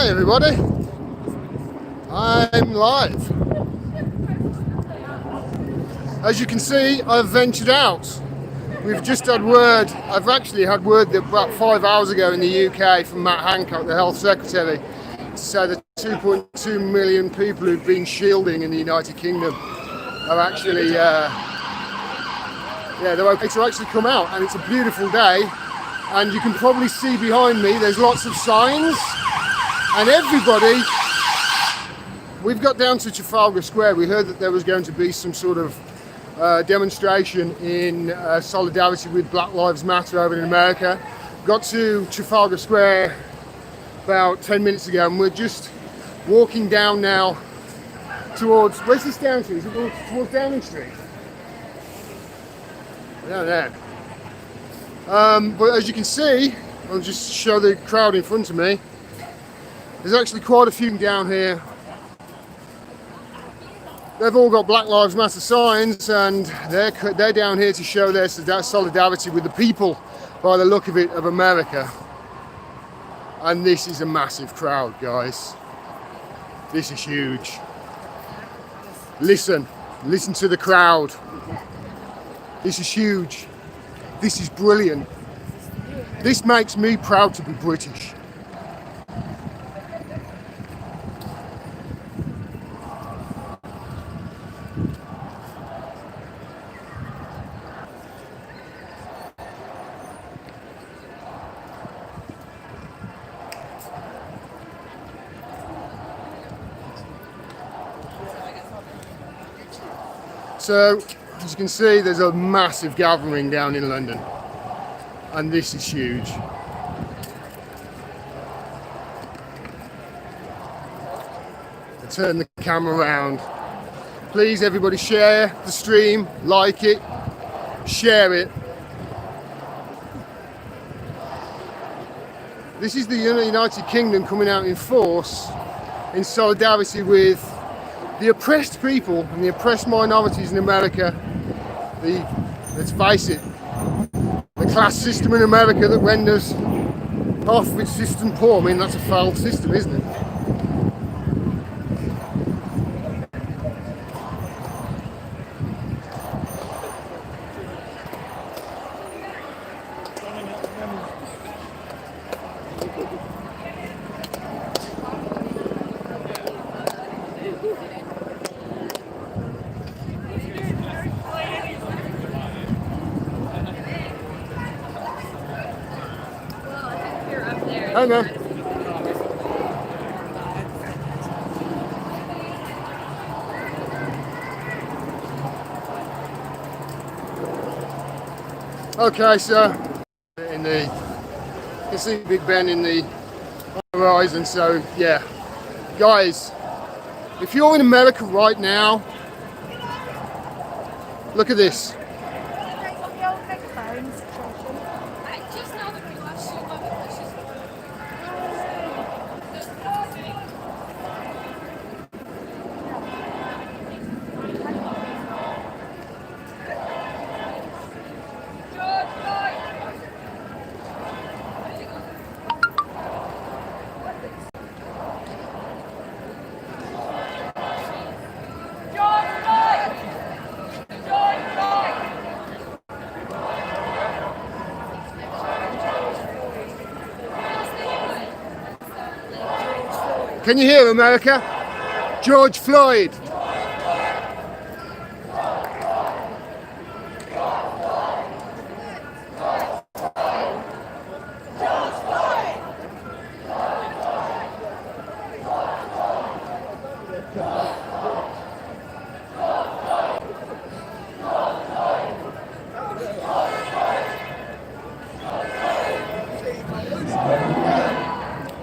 Hi everybody, I'm live. As you can see, I've ventured out. We've just had word, I've actually had word that about 5 hours ago in the UK from Matt Hancock, the Health Secretary, to say that 2.2 million people who've been shielding in the United Kingdom are actually, they're okay to actually come out, and it's a beautiful day. And you can probably see behind me, there's lots of signs, and everybody, we've got down to Trafalgar Square. We heard that there was going to be some sort of demonstration in solidarity with Black Lives Matter over in America. Got to Trafalgar Square about 10 minutes ago, and we're just walking down now towards, where's this down to? Is it towards Downing Street? Down there. But as you can see, I'll just show the crowd in front of me. There's actually quite a few down here. They've all got Black Lives Matter signs, and they're down here to show their solidarity with the people, by the look of it, of America. And this is a massive crowd, guys. This is huge. Listen to the crowd. This is huge. This is brilliant. This makes me proud to be British. So, as you can see, there's a massive gathering down in London, and this is huge. I'll turn the camera around. Please, everybody, share the stream, like it, share it. This is the United Kingdom coming out in force in solidarity with the oppressed people and the oppressed minorities in America. Let's face it, the class system in America that renders half of its system poor. I mean, that's a failed system, isn't it? Hi, man. Okay, so you can see Big Ben in the horizon. So yeah, guys, if you're in America right now, look at this. Can you hear America? George Floyd.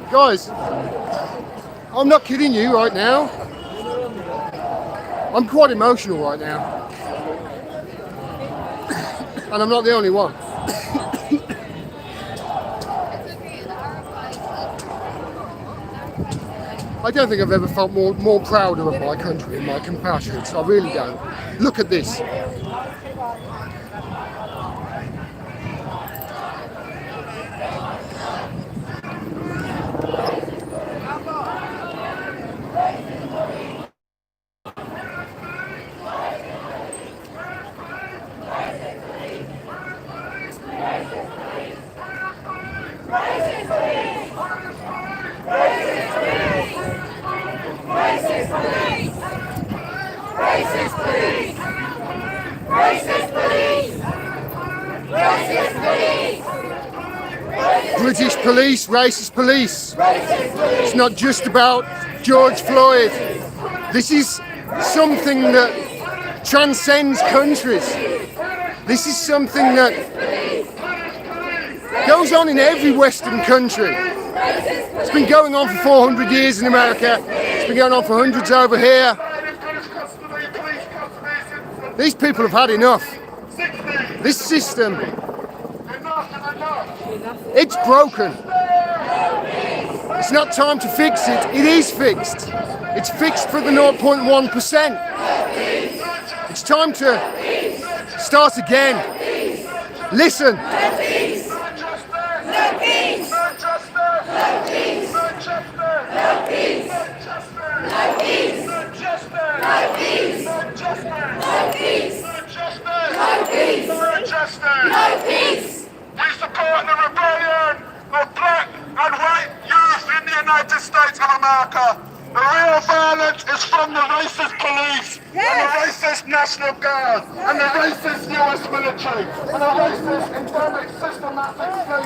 Guys, I'm not kidding you right now. I'm quite emotional right now. And I'm not the only one. I don't think I've ever felt more prouder of my country and my compatriots. I really don't. Look at this. British police, racist police. It's not just about George Floyd. This is something that transcends countries. This is something that goes on in every Western country. It's been going on for 400 years in America. It's been going on for hundreds over here. These people have had enough. This system, it's broken. It's not time to fix it. It is fixed. It's fixed for the 0.1%. It's time to start again. Listen. We support the rebellion of black and white youth in the United States of America. The real violence is from the racist police, and the racist National Guard, and the racist US military, and the racist endemic systematic slavery.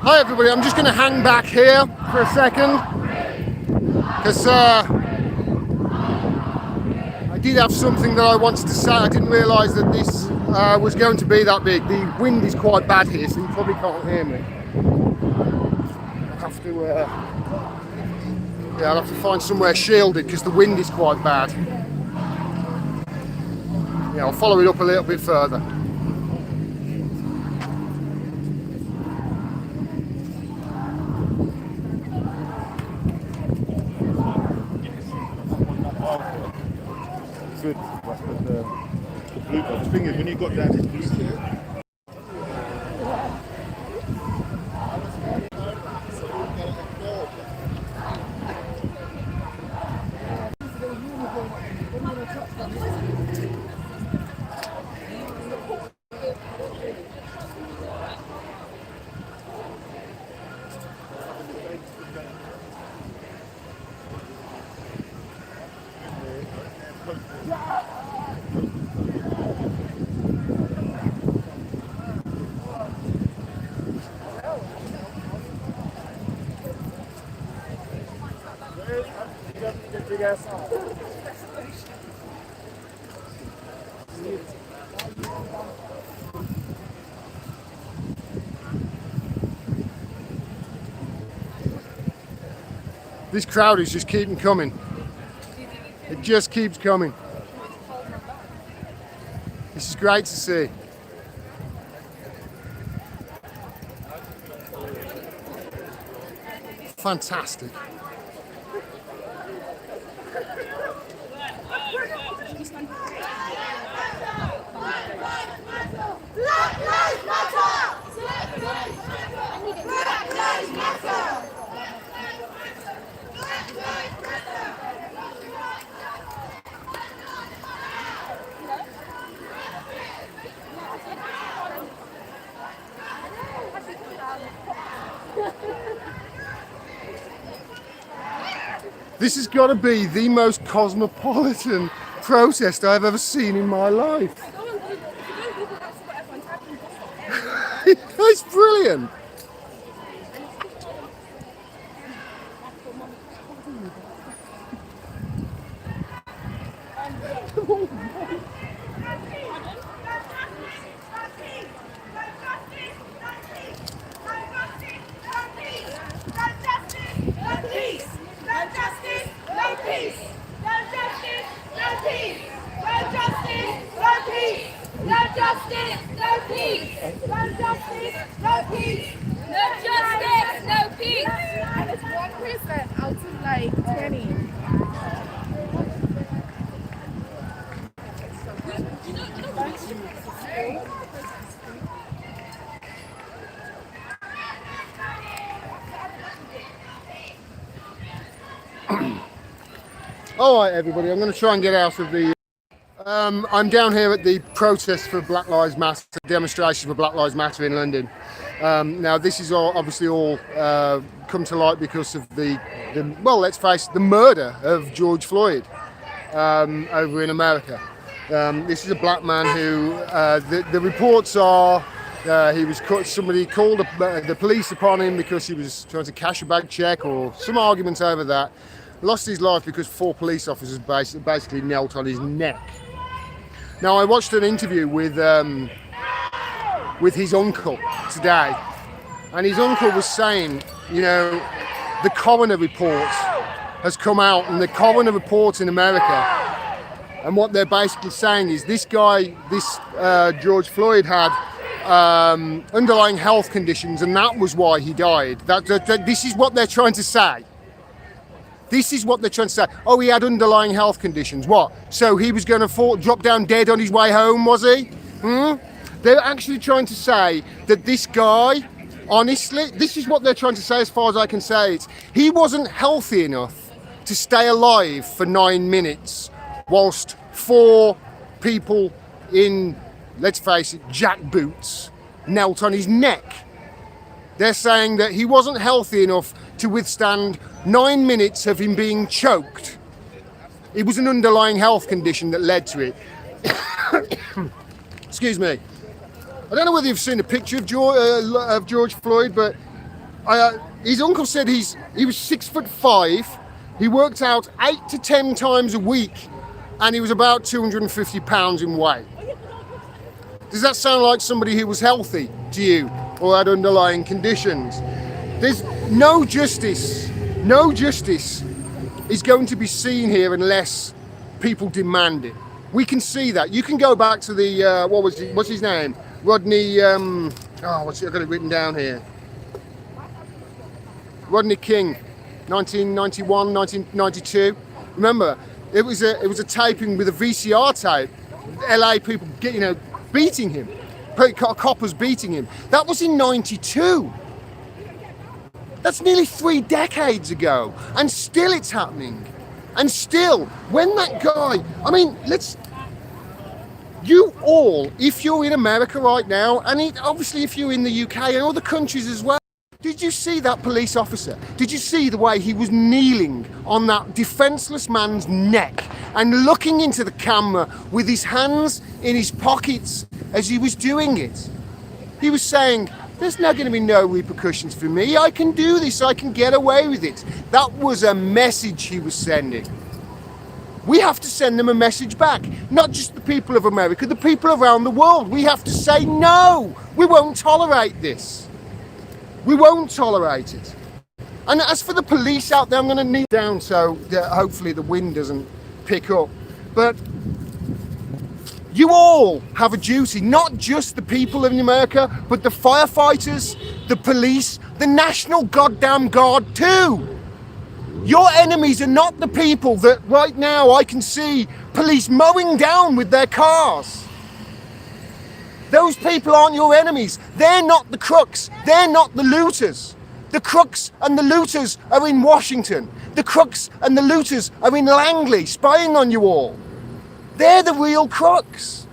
Hi everybody, I'm just going to hang back here for a second because I did have something that I wanted to say. I didn't realise that this was going to be that big. The wind is quite bad here, so you probably can't hear me. I'll have to, I'll have to find somewhere shielded because the wind is quite bad. Yeah, I'll follow it up a little bit further. Good, but the blue, the thing is when you got down to blue. This crowd is just keeping coming. It just keeps coming. This is great to see. Fantastic. This has got to be the most cosmopolitan protest I've ever seen in my life. It's brilliant. And it's 1% out of like 20. All right, everybody, I'm going to try and get out of the... I'm down here at the protest for Black Lives Matter, demonstration for Black Lives Matter in London. Now, this is obviously all come to light because of well, let's face it, the murder of George Floyd over in America. This is a black man who, the reports are, somebody called the police upon him because he was trying to cash a bag check or some argument over that. Lost his life because 4 police officers basically knelt on his neck. Now, I watched an interview with his uncle today, and his uncle was saying, you know, the coroner report has come out, and the coroner report in America, and what they're basically saying is this guy, George Floyd, had underlying health conditions, and that was why he died. This is what they're trying to say. This is what they're trying to say. Oh, he had underlying health conditions. What? So he was going to drop down dead on his way home, was he? They're actually trying to say that this guy, honestly, this is what they're trying to say as far as I can say it. He wasn't healthy enough to stay alive for 9 minutes whilst 4 people in, let's face it, jack boots knelt on his neck. They're saying that he wasn't healthy enough to withstand 9 minutes of him being choked. It was an underlying health condition that led to it. Excuse me. I don't know whether you've seen a picture of George Floyd, but his uncle said he was 6'5". He worked out 8 to 10 times a week, and he was about 250 pounds in weight. Does that sound like somebody who was healthy to you or had underlying conditions? There's no justice. No justice is going to be seen here unless people demand it. We can see that. You can go back to the, what's his name? Rodney, I've got it written down here. Rodney King, 1991, 1992. Remember, it was a taping with a VCR tape. LA people, beating him. Coppers beating him. That was in 92. That's nearly 3 decades ago, and still it's happening. And still, when that guy, you all, if you're in America right now, and obviously if you're in the UK and other countries as well, did you see that police officer? Did you see the way he was kneeling on that defenseless man's neck and looking into the camera with his hands in his pockets as he was doing it? He was saying, there's not going to be no repercussions for me. I can do this. I can get away with it. That was a message he was sending. We have to send them a message back. Not just the people of America, the people around the world. We have to say, no, we won't tolerate this. We won't tolerate it. And as for the police out there, I'm going to kneel down so that hopefully the wind doesn't pick up. But you all have a duty, not just the people in America, but the firefighters, the police, the National Goddamn Guard too. Your enemies are not the people that right now I can see police mowing down with their cars. Those people aren't your enemies. They're not the crooks. They're not the looters. The crooks and the looters are in Washington. The crooks and the looters are in Langley, spying on you all. They're the real crooks.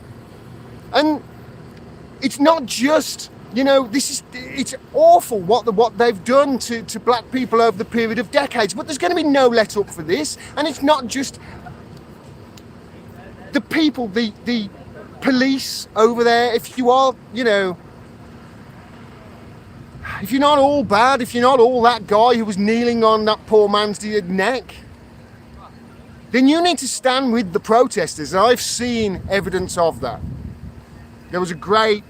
And it's not just, you know, it's awful what they've done to black people over the period of decades, but there's going to be no let up for this. And it's not just the people, the police over there. If you are, you know, if you're not all bad, if you're not all that guy who was kneeling on that poor man's neck, then you need to stand with the protesters. And I've seen evidence of that. There was a great,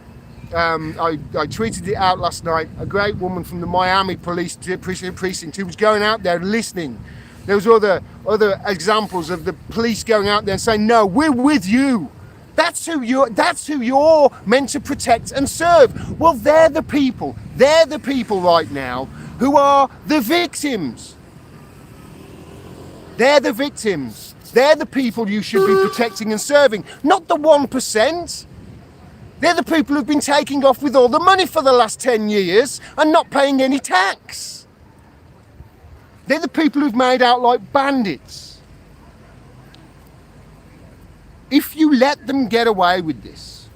I tweeted it out last night, a great woman from the Miami police precinct who was going out there listening. There was other examples of the police going out there and saying, no, we're with you. That's who you're meant to protect and serve. Well, they're the people right now who are the victims. They're the victims. They're the people you should be protecting and serving, not the 1%. They're the people who've been taking off with all the money for the last 10 years and not paying any tax. They're the people who've made out like bandits. If you let them get away with this,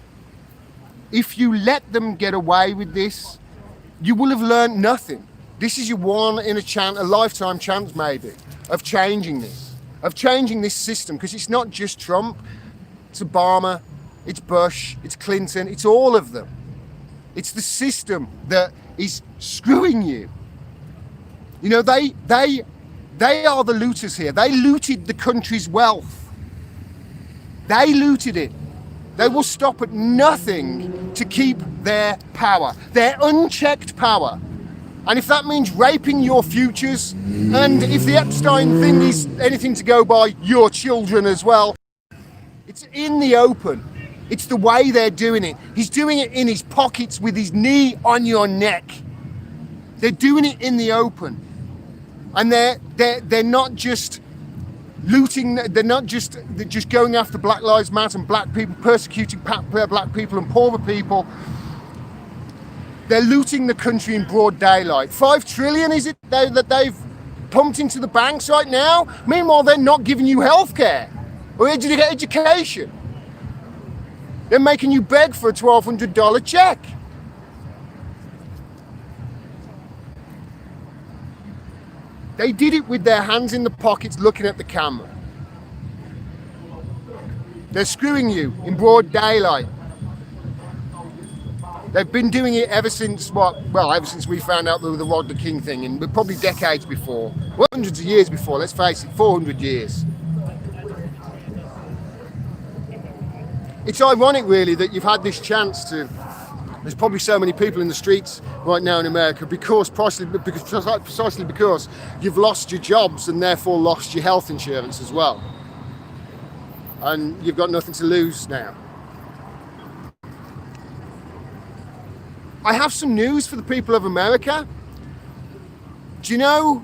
you will have learned nothing. This is your one in a lifetime chance maybe of changing this system, because it's not just Trump, it's Obama, it's Bush, it's Clinton, it's all of them. It's the system that is screwing you. You know, they are the looters here. They looted the country's wealth. They looted it. They will stop at nothing to keep their power, their unchecked power. And if that means raping your futures, and if the Epstein thing is anything to go by, your children as well, it's in the open. It's the way they're doing it. He's doing it in his pockets with his knee on your neck. They're doing it in the open. And they're not just looting, they're not just going after Black Lives Matter and black people, persecuting black people and poorer people. They're looting the country in broad daylight. 5 trillion is it that they've pumped into the banks right now? Meanwhile, they're not giving you healthcare or education. They're making you beg for a $1,200 check. They did it with their hands in the pockets looking at the camera. They're screwing you in broad daylight. They've been doing it ever since ever since we found out the Rodney King thing, and probably decades before. Well, hundreds of years before, let's face it, 400 years. It's ironic, really, that you've had this chance to. There's probably so many people in the streets right now in America precisely because you've lost your jobs and therefore lost your health insurance as well. And you've got nothing to lose now. I have some news for the people of America. Do you know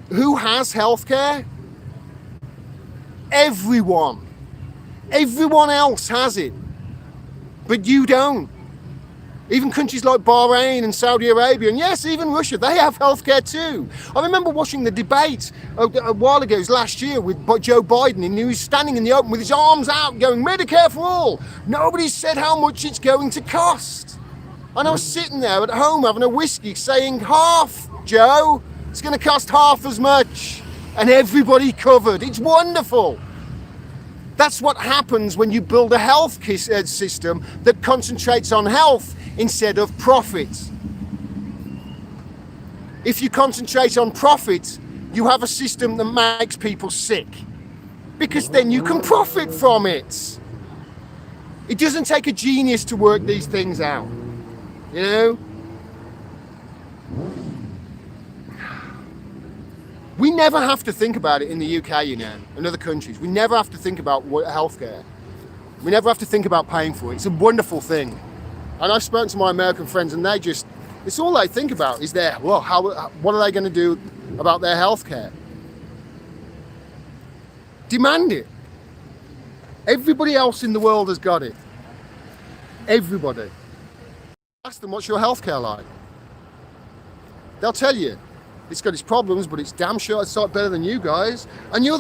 who has healthcare? Everyone. Everyone else has it, but you don't. Even countries like Bahrain and Saudi Arabia, and yes, even Russia, they have healthcare too. I remember watching the debate a while ago, it was last year, with Joe Biden, and he was standing in the open with his arms out going, Medicare for all. Nobody said how much it's going to cost. And I was sitting there at home having a whiskey saying, half, Joe, it's going to cost half as much. And everybody covered. It's wonderful. That's what happens when you build a health system that concentrates on health instead of profit. If you concentrate on profit, you have a system that makes people sick. because then you can profit from it. It doesn't take a genius to work these things out, you know? We never have to think about it in the UK, you know, and other countries. We never have to think about healthcare. We never have to think about paying for it. It's a wonderful thing. And I've spoken to my American friends, and it's all they think about is what are they going to do about their healthcare? Demand it. Everybody else in the world has got it. Everybody. Ask them, what's your healthcare like? They'll tell you. It's got its problems, but it's damn sure it's better than you guys. And you're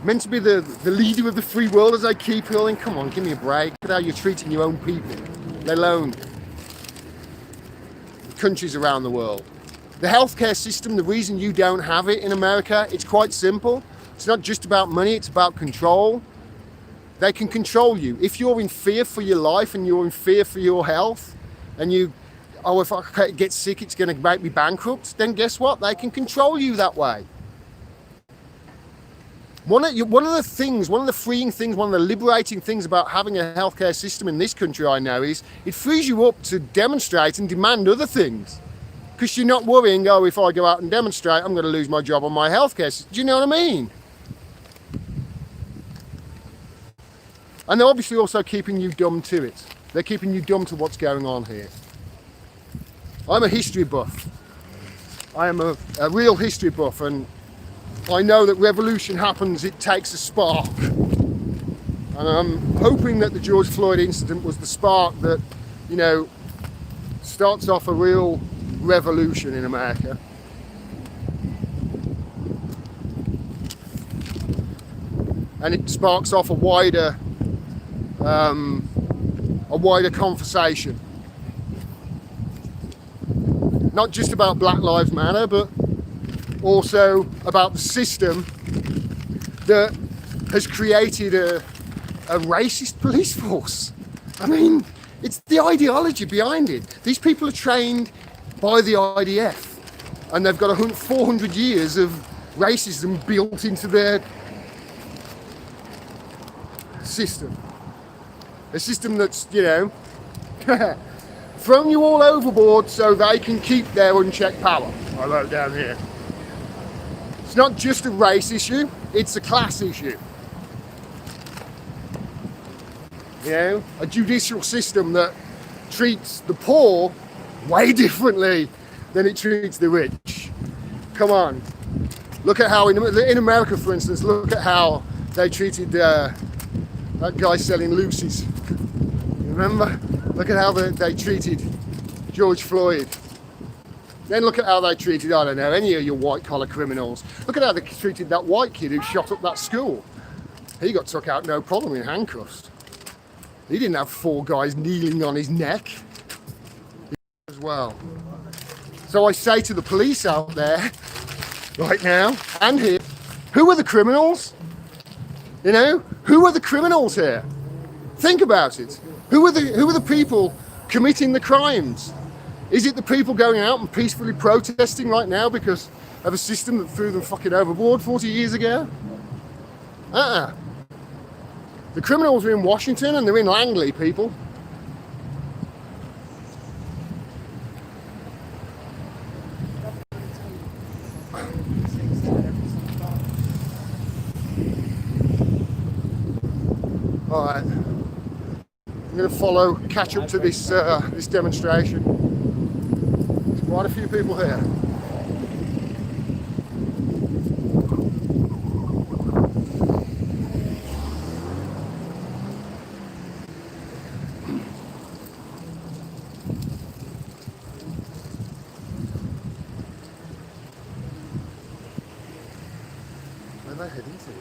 meant to be the leader of the free world, as I keep yelling. Come on, give me a break. Look at how you're treating your own people, let alone countries around the world. The healthcare system, the reason you don't have it in America, it's quite simple. It's not just about money, it's about control. They can control you. If you're in fear for your life and you're in fear for your health, and if I get sick, it's going to make me bankrupt, then guess what? They can control you that way. One of the freeing things, one of the liberating things about having a healthcare system in this country, I know, is it frees you up to demonstrate and demand other things. Because you're not worrying, if I go out and demonstrate, I'm going to lose my job on my healthcare system. Do you know what I mean? And they're obviously also keeping you dumb to it. They're keeping you dumb to what's going on here. I'm a history buff. I am a real history buff, and I know that revolution happens, it takes a spark. And I'm hoping that the George Floyd incident was the spark that, starts off a real revolution in America. And it sparks off a wider conversation. Not just about Black Lives Matter, but also about the system that has created a racist police force. I mean, it's the ideology behind it. These people are trained by the IDF, and they've got 400 years of racism built into their system. A system that's, thrown you all overboard so they can keep their unchecked power. I wrote down here. It's not just a race issue, it's a class issue. A judicial system that treats the poor way differently than it treats the rich. Come on. Look at how, in America, for instance, look at how they treated that guy selling Lucy's. Remember? Look at how they treated George Floyd. Then look at how they treated, I don't know, any of your white-collar criminals. Look at how they treated that white kid who shot up that school. He got took out no problem in handcuffs. He didn't have 4 guys kneeling on his neck as well. So I say to the police out there, right now, and here, who are the criminals? Who are the criminals here? Think about it. Who are the people committing the crimes? Is it the people going out and peacefully protesting right now because of a system that threw them fucking overboard 40 years ago? The criminals are in Washington and they're in Langley, people. All right. I'm going to catch up to this demonstration. There's quite a few people here. Where are they heading to?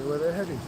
Where they're heading to?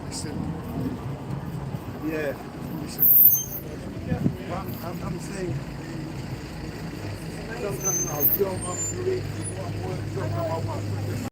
Listen, Yeah. listen. I'm saying. Sometimes I'll jump up to it. Sometimes I want.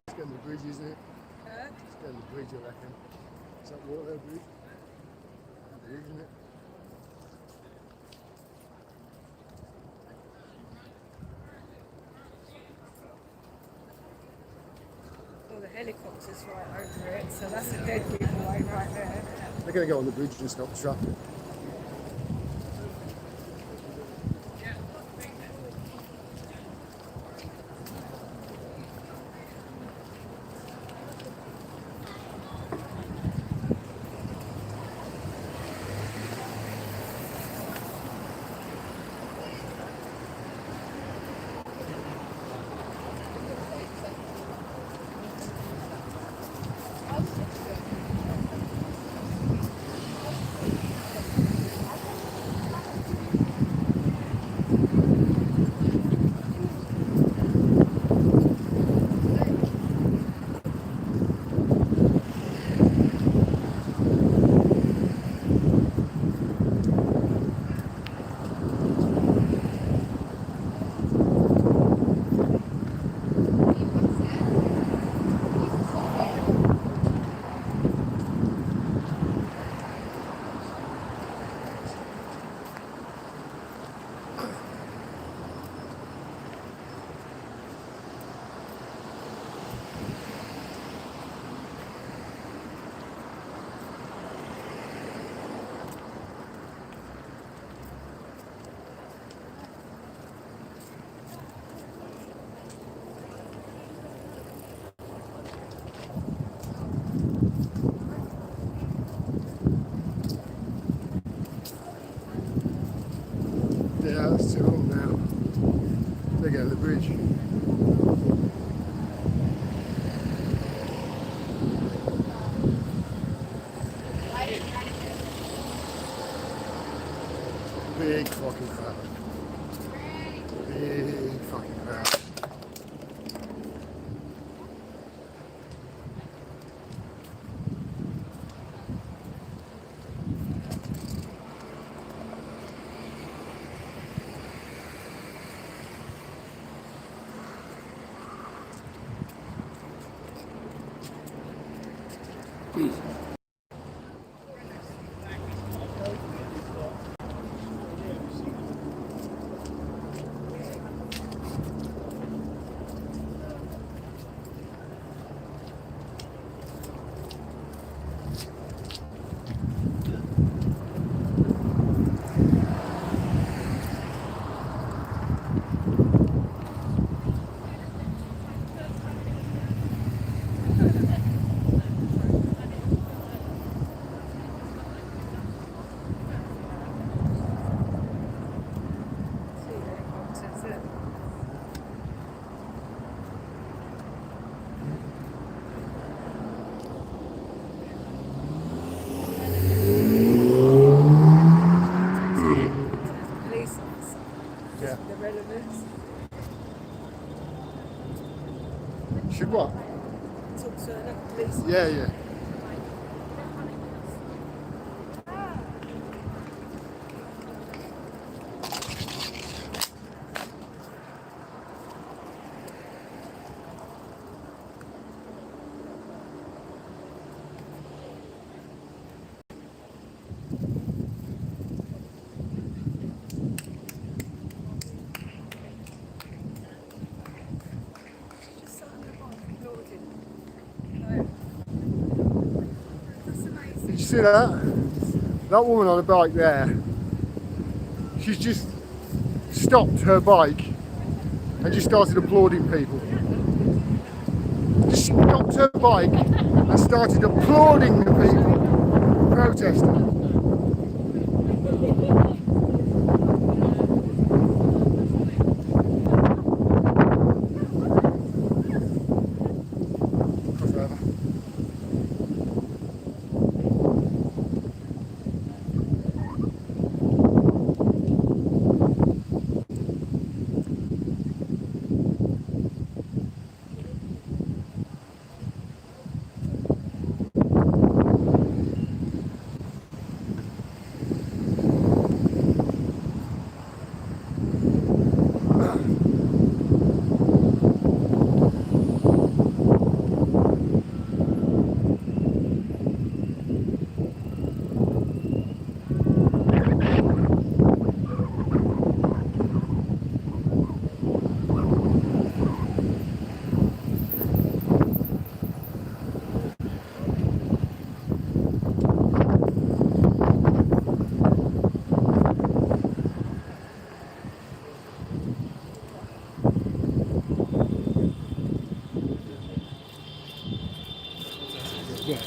It's getting the bridge, isn't it? It's getting the bridge, I reckon. Is that water bridge? Bridge, isn't it? Well, the helicopter's right over it, so that's a dead giveaway right there. They're going to go on the bridge and stop the traffic. bridge. Big fucking crowd. Big fucking crowd. Police officer. Yeah. The relevance. Should what? Talk to another police officer. Yeah, yeah. Just sat on the bike applauding. Like, that's amazing. Did you see that? That woman on the bike there, she's just stopped her bike and just started applauding people. Just stopped her bike and started applauding the people protesting. That's really good. Yeah.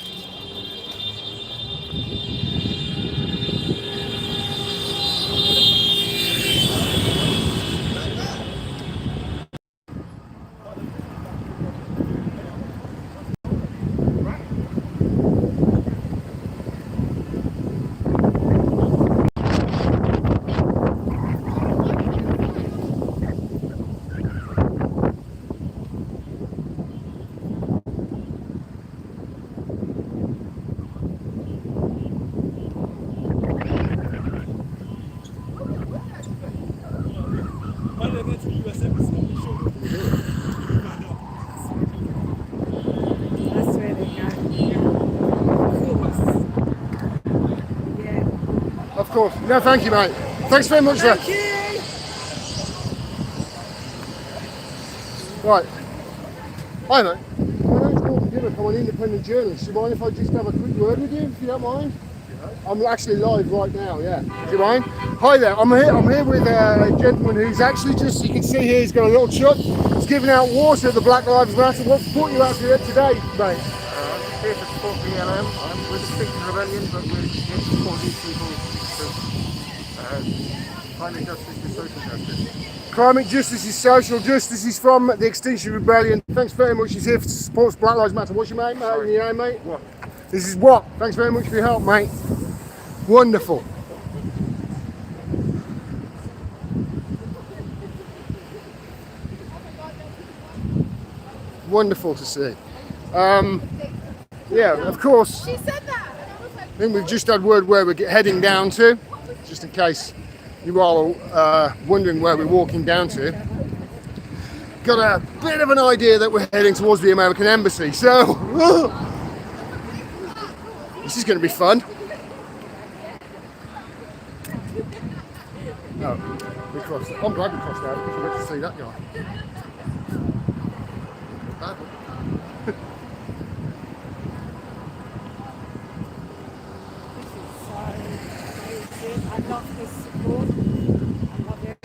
Of course. No, thank you, mate. Thanks very much, sir. Thank you. Right. Hi, mate. My name's Dimmack. I'm an independent journalist. Do you mind if I just have a quick word with you, if you don't mind? I'm actually live right now, yeah. Do you mind? Hi there. I'm here with a gentleman who's actually just, you can see here, he's got a little truck. He's giving out water at the Black Lives Matter. What brought you out here today, mate? Here to support BLM. I'm with the Fiction Rebellion, but we're here to support these people to find justice to social justice. Climate justice is social justice. He's from the Extinction Rebellion. Thanks very much. He's here to support Black Lives Matter. What's your name, mate? Your name, mate? What? This is what. Thanks very much for your help, mate. Wonderful. Wonderful to see. Yeah, of course. She said that. And I was like, I think we've just had word where we're heading down to, just in case you all are wondering where we're walking down to. Got a bit of an idea that we're heading towards the American Embassy, so this is going to be fun. No, we crossed. I'm glad we crossed out because we got to see that guy. Bad one. I love this support. I love it.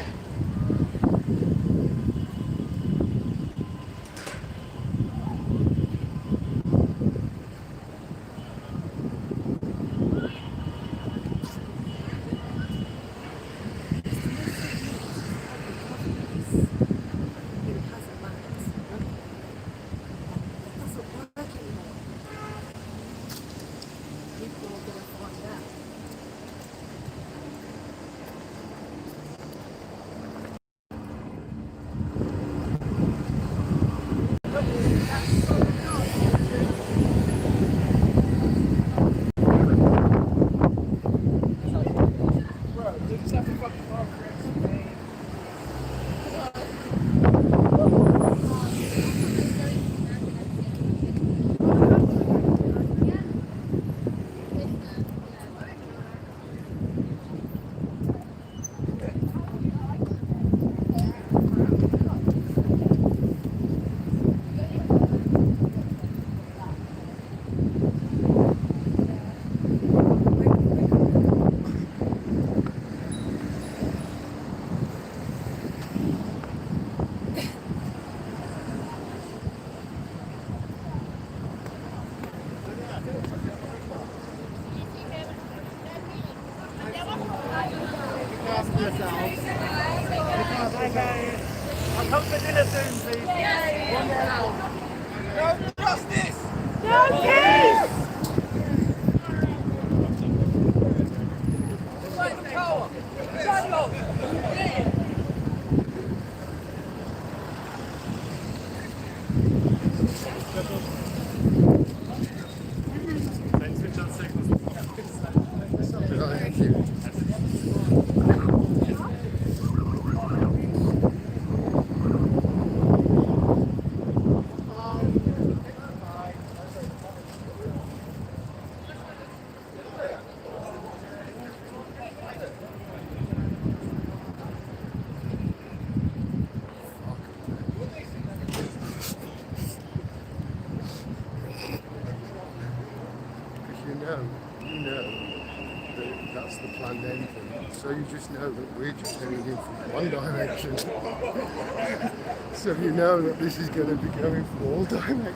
I'll come for dinner soon, please. No justice! No peace! Thank you. You know that that's the planned ending. So you just know that we're just heading in from one direction. So you know that this is going to be going from all directions.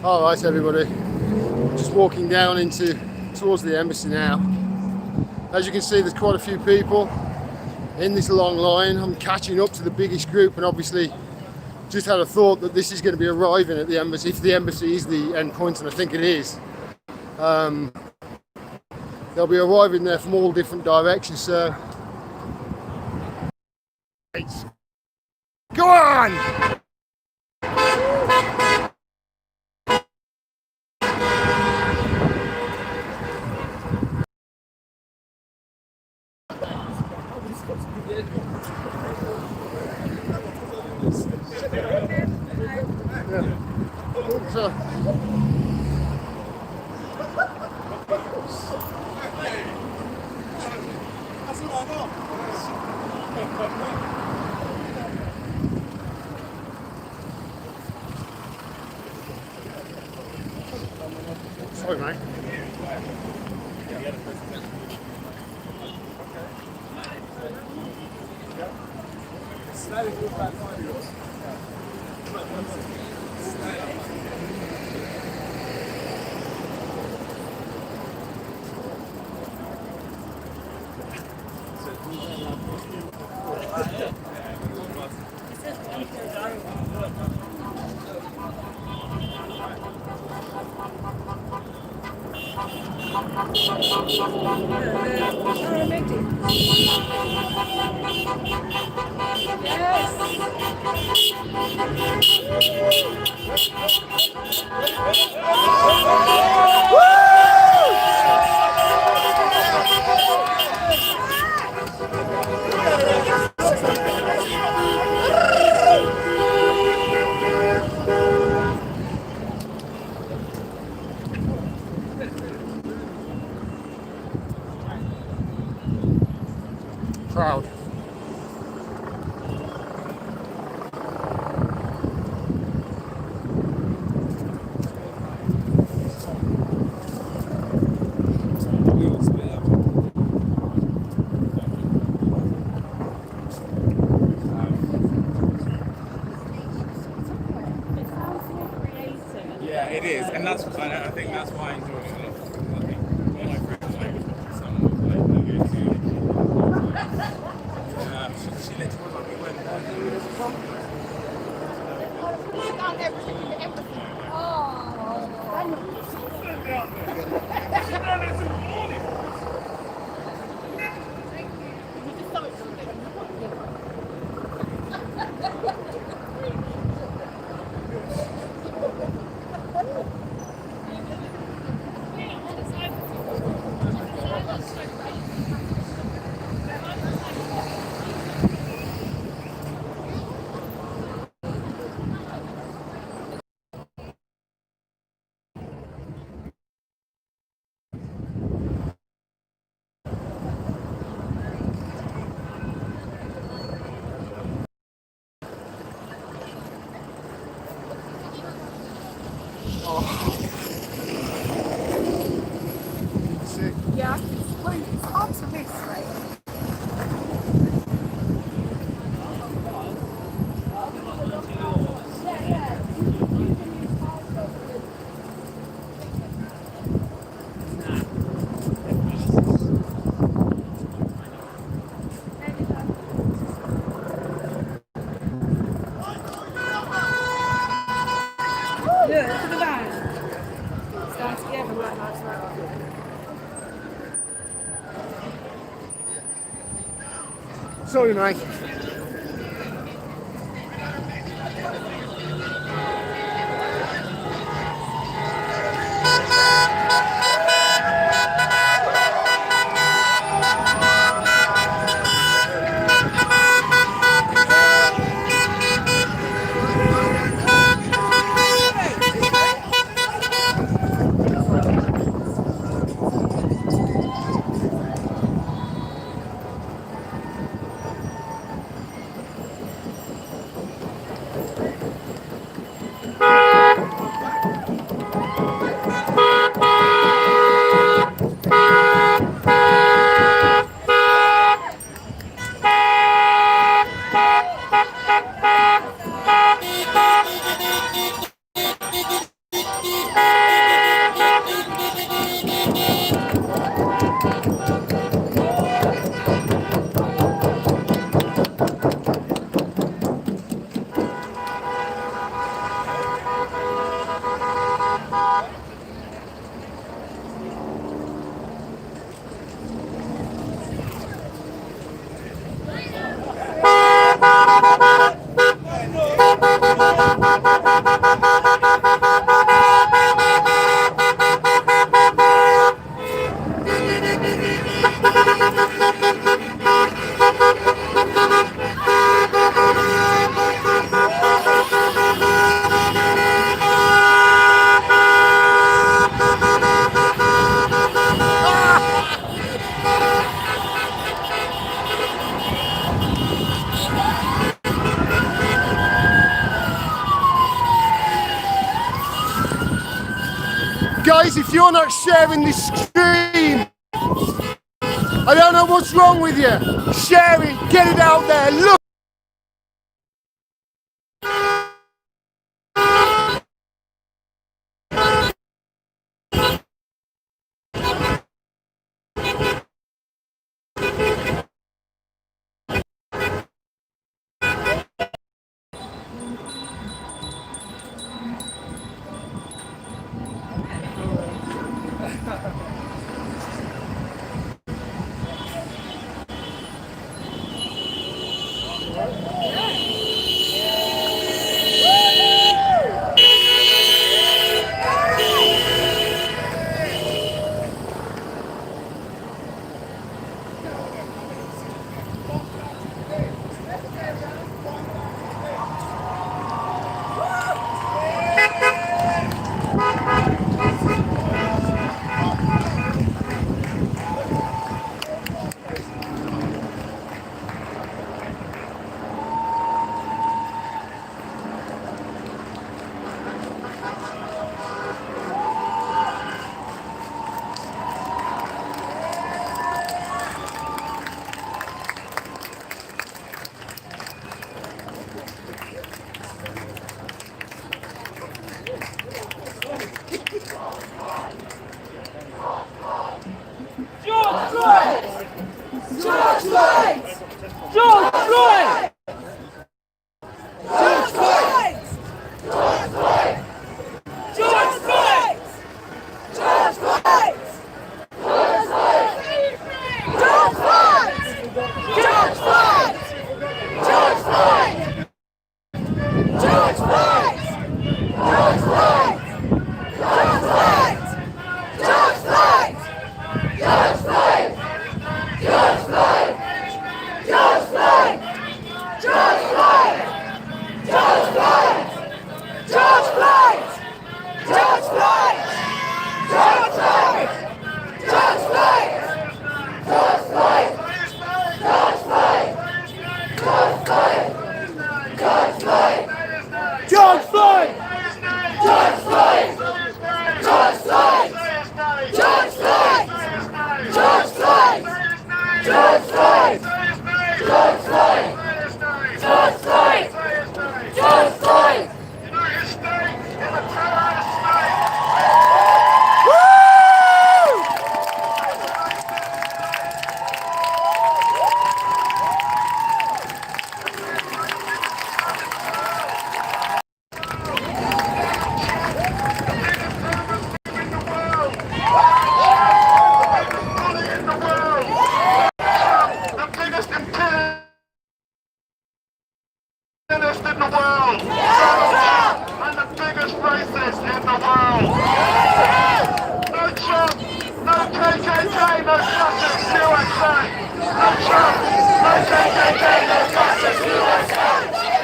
All right, everybody. Just walking down towards the embassy now. As you can see, there's quite a few people in this long line. I'm catching up to the biggest group, and obviously just had a thought that this is going to be arriving at the embassy, if the embassy is the end point, and I think it is. They'll be arriving there from all different directions, so go on! Sorry, mate. Proud. Yeah, it is, and I think that's why I enjoy it a lot. I think one of my friends like someone was like, "Go to." She literally was like, "We went there." Sick. Yeah, it's hard to miss, right? Look at the van. Stand together like that's right. Sorry, mate. Guys, if you're not sharing this stream, I don't know what's wrong with you. Share it, get it out there. Look. the world. No Trump, no KKK, no fascist USA. No Trump, no KKK, no fascist USA.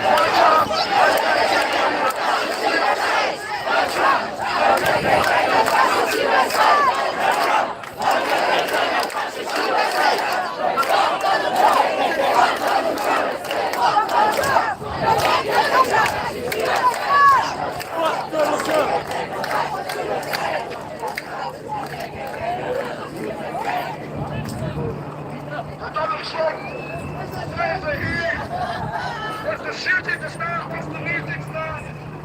No Trump, no KKK, no fascist USA. No Trump, no KKK, no fascist USA. No Trump, no KKK, no fascist USA. Donald Trump, where's the heat? What's the shooting to start? What's the looting start?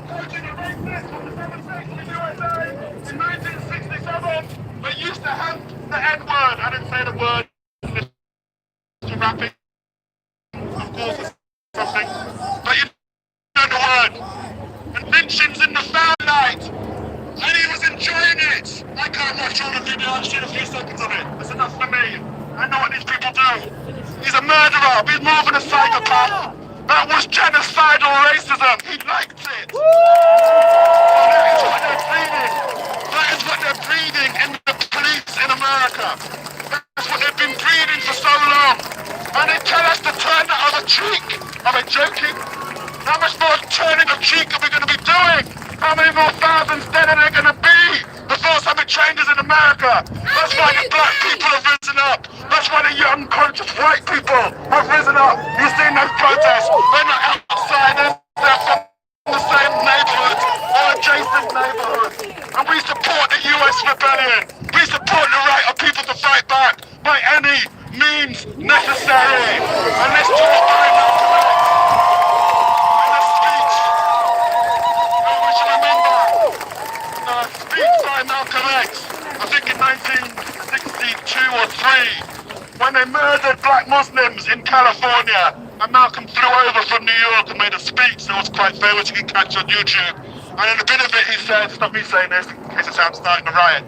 Coaching a racist from the demonstration in the USA in 1967. They used to have the N-word. I didn't say the word. Mr. Rapping, of course, or something. But you know the word. And lynchings in the Fahrenheit. And he was enjoying it. I can't watch all the video. I've seen a few seconds of it. That's enough for me. I know what these people do. He's a murderer. He's more than a psychopath. That was genocidal racism. He liked it. So that is what they're breeding. That is what they're breeding in the police in America. That's what they've been breeding for so long. And they tell us to turn the other cheek. Are they joking? How much more turning of cheek are we going to be doing? How many more thousands dead are there going to be before something changes in America? That's why the black people have risen up. That's why the young, conscious white people have risen up. You've seen those protests. They're not outsiders. They're from the same neighborhood or adjacent neighborhood. And we support the US rebellion. We support the right of people to fight back by any means necessary. And let's do it by Malcolm X. In a speech, we should remember the speech by Malcolm X, I think in 1962 or 3, when they murdered black Muslims in California, and Malcolm flew over from New York and made a speech that was quite famous, you can catch on YouTube. And in a bit of it he said, it's not me saying this in case it sounds starting a riot,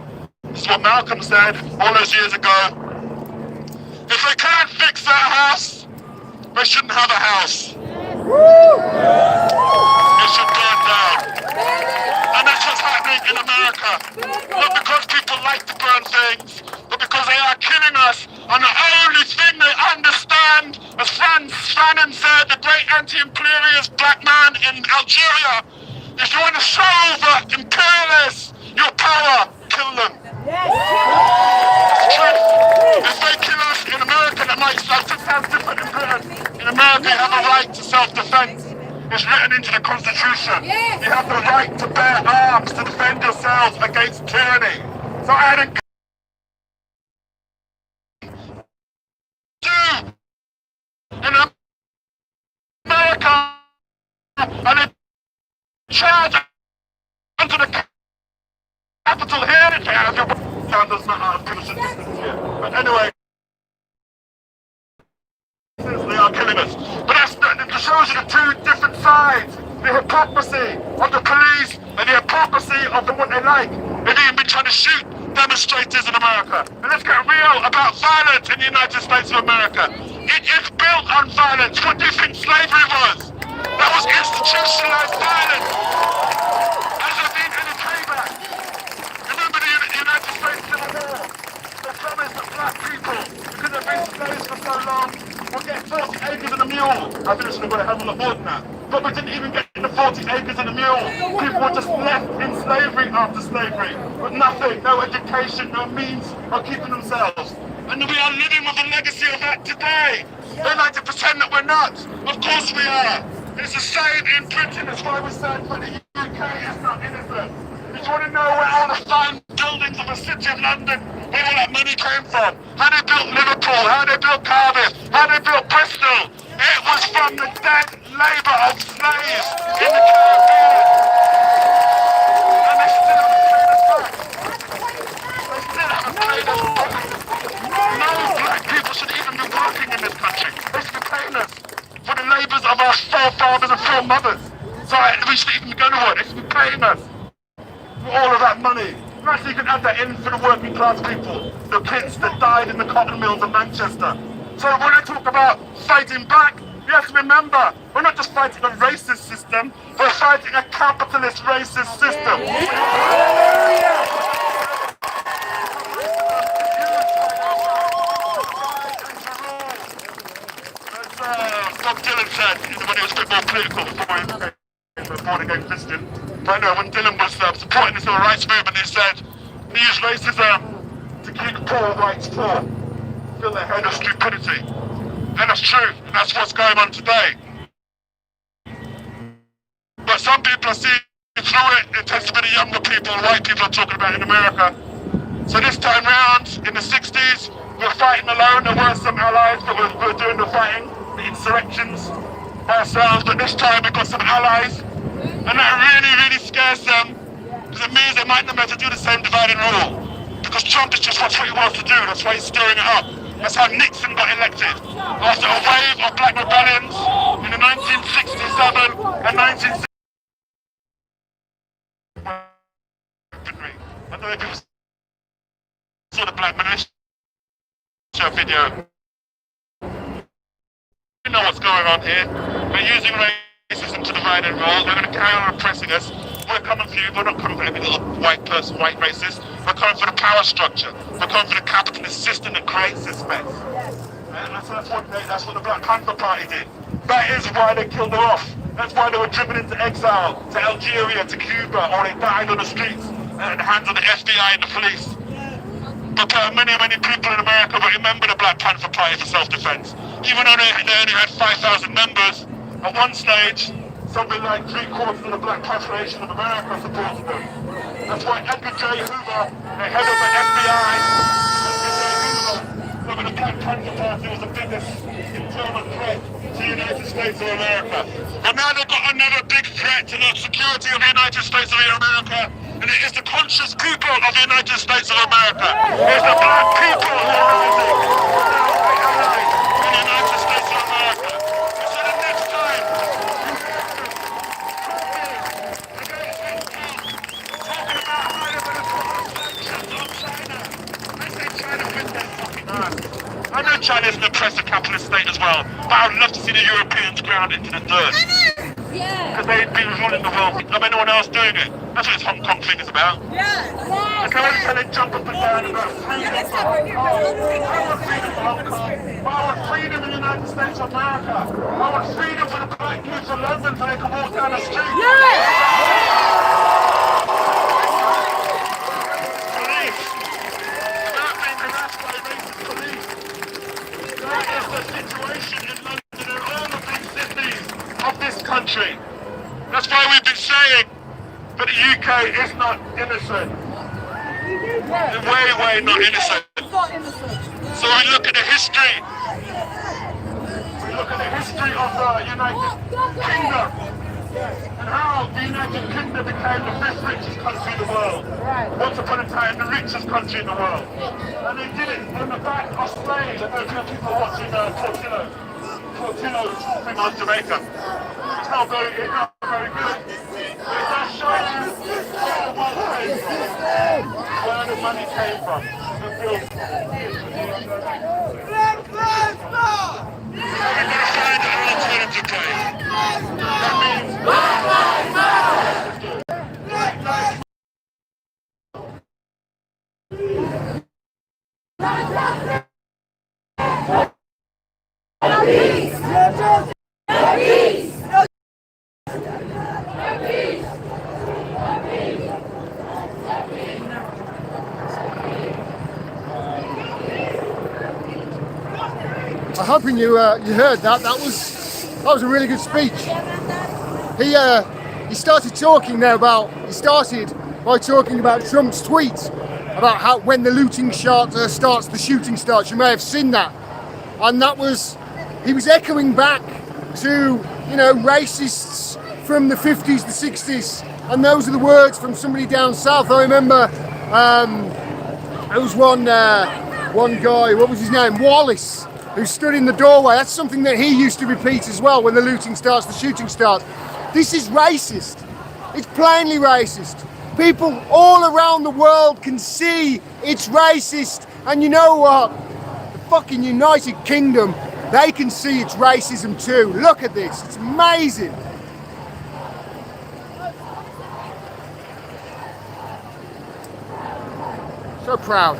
this is what Malcolm said all those years ago: if they can't fix that house, they shouldn't have a house. It should burn down. And that's what's happening in America. Not because people like to burn things, but because they are killing us. And the only thing they understand, as Frantz Fanon said, the great anti-imperialist black man in Algeria, if you want to show the imperialists your power, kill them. It's true. If they kill us in America, that might sound different in Britain. In America, you have a right to self-defense. It's written into the Constitution. You have the right to bear arms to defend yourselves against tyranny. So I had in America, and in charge under the Capitol here, sound does not have finishing distance here. But anyway, they are killing us. But that shows you the two different sides. The hypocrisy of the police and the hypocrisy of what they like. They've even been trying to shoot demonstrators in America. And let's get real about violence in the United States of America. It is built on violence. What do you think slavery was? That was institutionalized violence. Has there been any payback? Remember the United States Civil War? They promised that black people, because they've been slaves for so long, will get 40 acres and a mule. I think we should have got a hell of a lot more than that. But we didn't even get the 40 acres and a mule. People were just left in slavery after slavery. With nothing, no education, no means of keeping themselves. And we are living with the legacy of that today. They like to pretend that we're not. Of course we are. It's the same in Britain. That's why we said that the UK is not innocent. If you want to know where all the fine buildings of the city of London, where all that money came from, how they built Liverpool, how they built Cardiff, how they built Bristol, it was from the dead labour of slaves in the Caribbean. And they still haven't paid us back. They still haven't paid us back. No black people should even be working in this country. They should be paying us for the labours of our forefathers and foremothers. So we should even be going to work. They should be paying us for all of that money. And actually you can add that in for the working class people, the kids that died in the cotton mills of Manchester. So when I talk about fighting back, you have to remember, we're not just fighting a racist system, we're fighting a capitalist racist system. political before he became a born-again Christian. But no, when Dylan was supporting the civil rights movement, he said he used racism to keep poor whites poor, fill their head of stupidity. And that's true, and that's what's going on today. But some people are seeing through it. It tends to be the younger people, white people are talking about in America. So this time round, in the 60s, we were fighting alone. There were some allies, but we were doing the fighting, the insurrections by ourselves. But this time we've got some allies, and that really scares them, because it means they might not be able to do the same divide and rule. Because Trump is just what he wants to do. That's why he's stirring it up. That's how Nixon got elected. After a wave of black rebellions in the 1967 and 1960s. I don't know if people saw the Black Militia video. You know what's going on here. We're using racism to divide and rule. They're going to carry on oppressing us. We're coming for you. We're not coming for every little white person, white racist. We're coming for the power structure. We're coming for the capitalist system that creates this mess. And that's what the Black Panther Party did. That is why they killed her off. That's why they were driven into exile to Algeria, to Cuba, or they died on the streets at the hands of the FBI and the police. But many people in America will remember the Black Panther Party for self-defense. Even though they only had 5,000 members, at one stage, something like 3/4 of the Black population of America supported them. That's why Edgar J. Hoover, the head of the FBI, the Black Panther Party was the biggest internal threat to the United States of America. And now they've got another big threat to the security of the United States of America, and it is the conscious people of the United States of America. It's the black people who are rising in the United States of America. And so the next time talking about how they're going to put sanctions on China, I say China wins their fucking ass. I know China is an oppressive capitalist state as well, but I would love to see the Europeans ground into the dirt. Because they've been ruling the world of anyone else doing it. That's what this Hong Kong thing is about. I can't every time they jump up and down about freedom for Hong Kong. I want freedom for Hong Kong. But I want freedom in the United States of America. I want freedom for the black kids of London so they can walk down the street. Police. Without being harassed by racist police. That is the situation in London and all the big cities of this country. That's why we've been saying that the UK is not innocent. Way not innocent. So we look at the history. We look at the history of the United Kingdom and how the United Kingdom became the 5th richest country in the world. Once upon a time, the richest country in the world. And they did it on the back of slaves. I know people watching Tortillo thing on Jamaica. It's not very good. But it does show you where the wealth came from, where the money came from. Black Lives Matter! We're going to find an alternative way. That means Black Lives Matter! Black Lives I'm hoping you heard that. That was a really good speech. He started talking there about. He started by talking about Trump's tweet about how when the looting starts, the shooting starts. You may have seen that, and that was he was echoing back to racists from the 50s, the 60s, and those are the words from somebody down south. I remember there was one guy. What was his name? Wallace. Who stood in the doorway. That's something that he used to repeat as well. When the looting starts, the shooting starts. This is racist. It's plainly racist. People all around the world can see it's racist. And you know what? The fucking United Kingdom, they can see it's racism too. Look at this. It's amazing. So proud.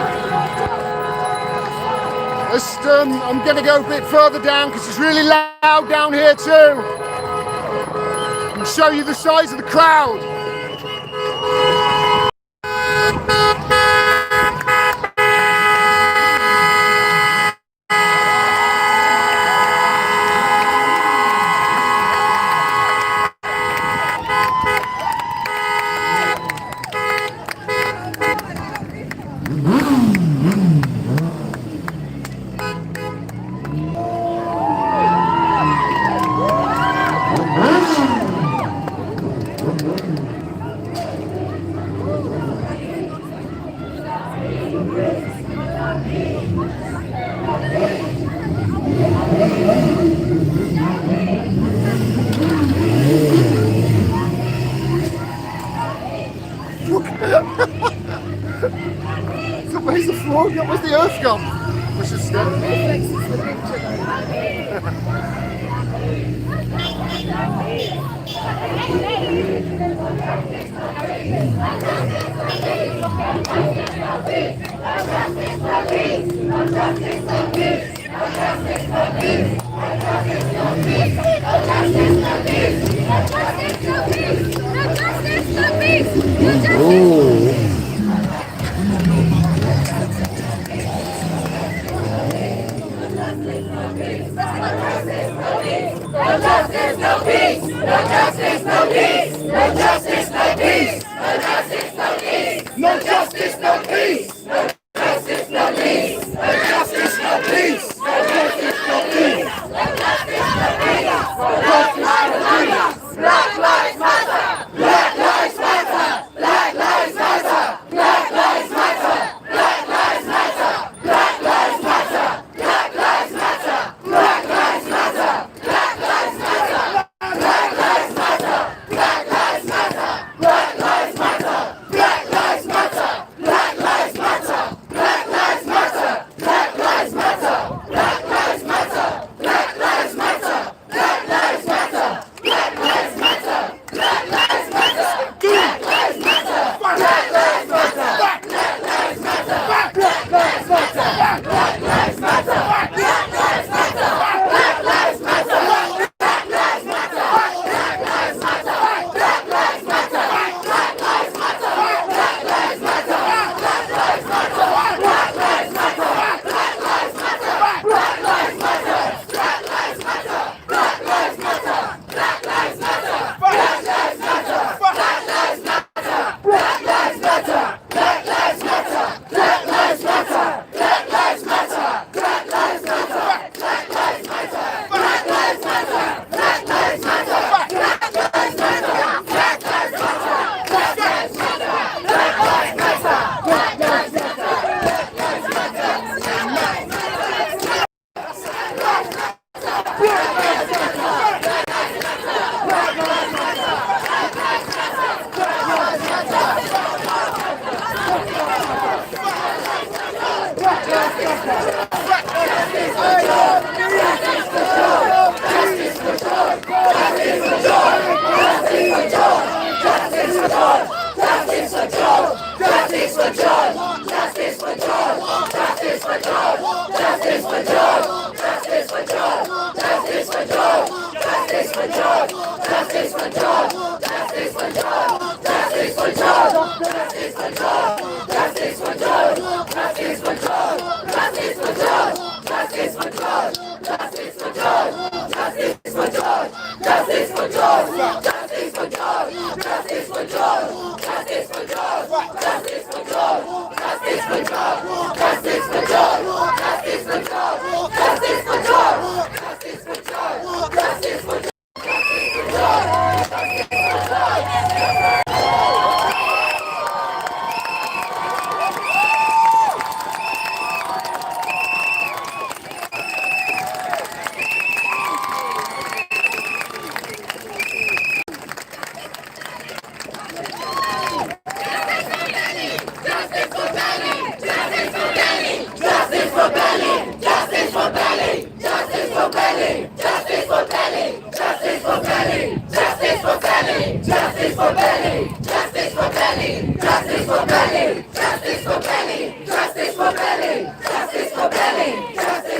I'm going to go a bit further down because it's really loud down here too. And show you the size of the crowd. Where's the floor? Where's the earth gone? Let's just step. Justice for Belly! Justice for Belly! Justice for Belly! Justice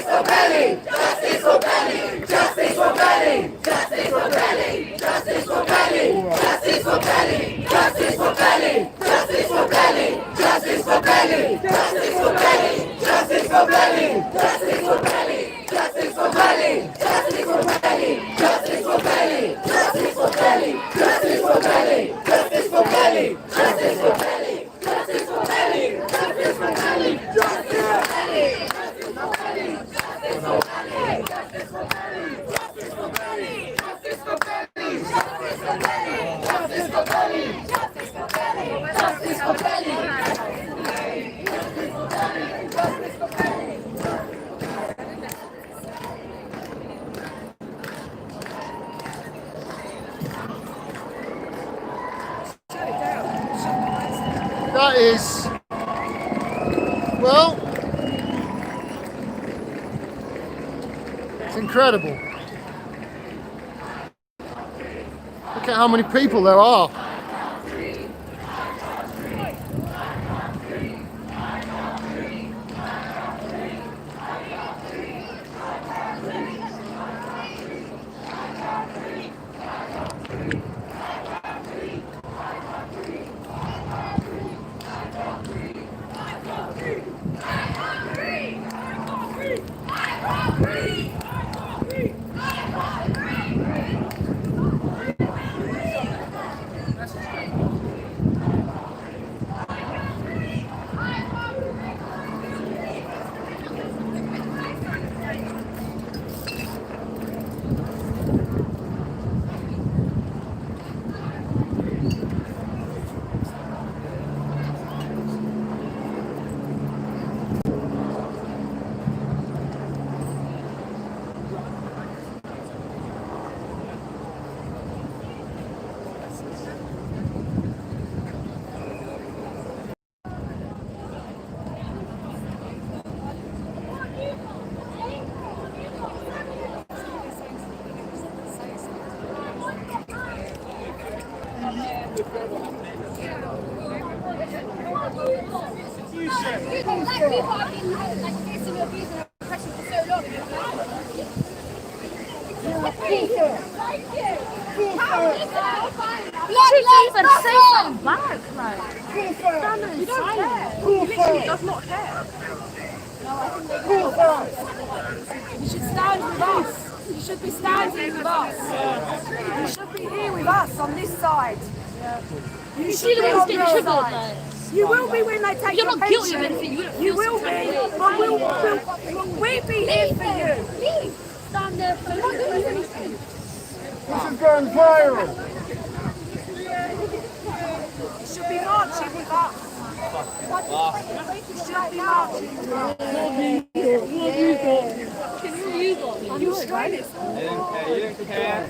That is, well, it's incredible. Look at how many people there are. Even say something back, like, you don't care. He literally does not care. You should stand with us. You should be standing with us. You should be here with us on this side. You should be on your side. You will be when they take your pension. You're not guilty of anything. You will be, but we'll be here for you. Stand there for you. This is going viral. You should be marching with us. You should be marching with us. Can you strain it? You didn't care.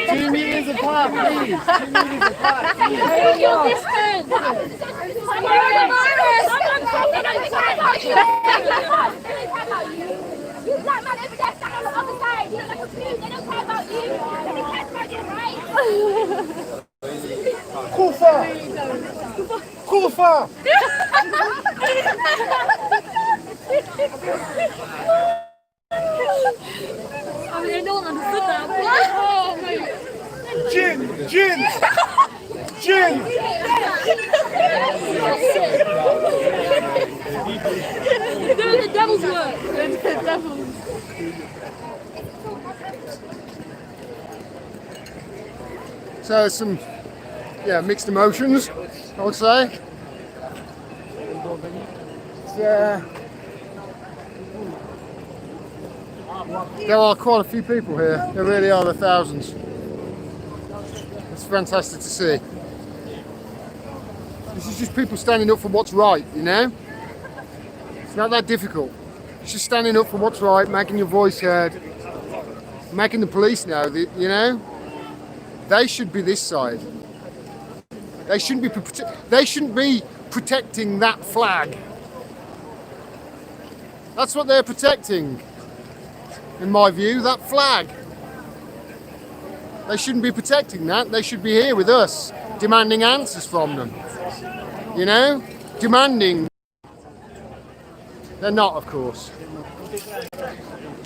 Two meters apart, please. 2 meters apart, please. Take your distance. You black man over there stand on the other side. You look like a fool. They don't care about you. They don't care about your rights. Kufa! Kufa! I mean, no one understood that. Oh, mate. Gin! Gin! Gin! You're doing the devil's work. The devil's. So some, mixed emotions, I would say. There are quite a few people here. There really are, thousands. It's fantastic to see. This is just people standing up for what's right, you know? It's not that difficult. It's just standing up for what's right, making your voice heard, making the police know that, you know, they should be this side. They shouldn't be protecting that flag. That's what they're protecting, in my view, that flag. They shouldn't be protecting that. They should be here with us, demanding answers from them. you know, demanding. They're not, of course.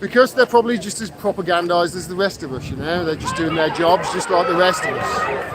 Because they're probably just as propagandized as the rest of us, you know? They're just doing their jobs just like the rest of us.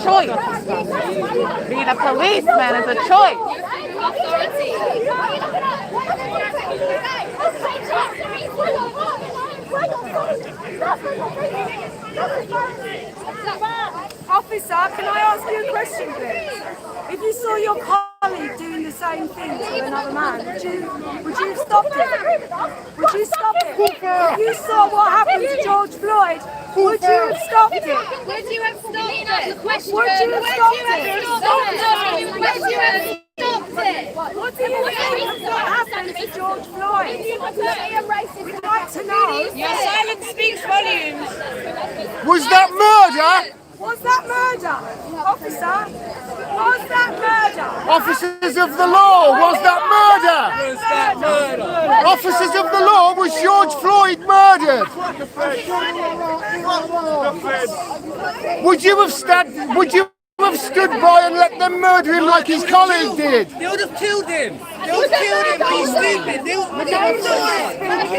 Choice. Being a policeman is a choice. Officer, can I ask you a question, please? If you saw your colleague doing the same thing to another man, would you have stopped it? Would you stop it? If you saw what happened to George Floyd, would you have stopped it? Would you have stopped it? Would you have stopped it? Would you have stopped it? What do you think of what happened to George Floyd? We'd like to know. Your silence speaks volumes. Was that murder? Was that murder, officer? Was that murder? Officers of the law, was that murder? Officers of the law, was George Floyd murdered? Would you have stood by and let them murder him like his colleague did? They would have killed him. They would have killed him, but he's stupid. They would have killed him.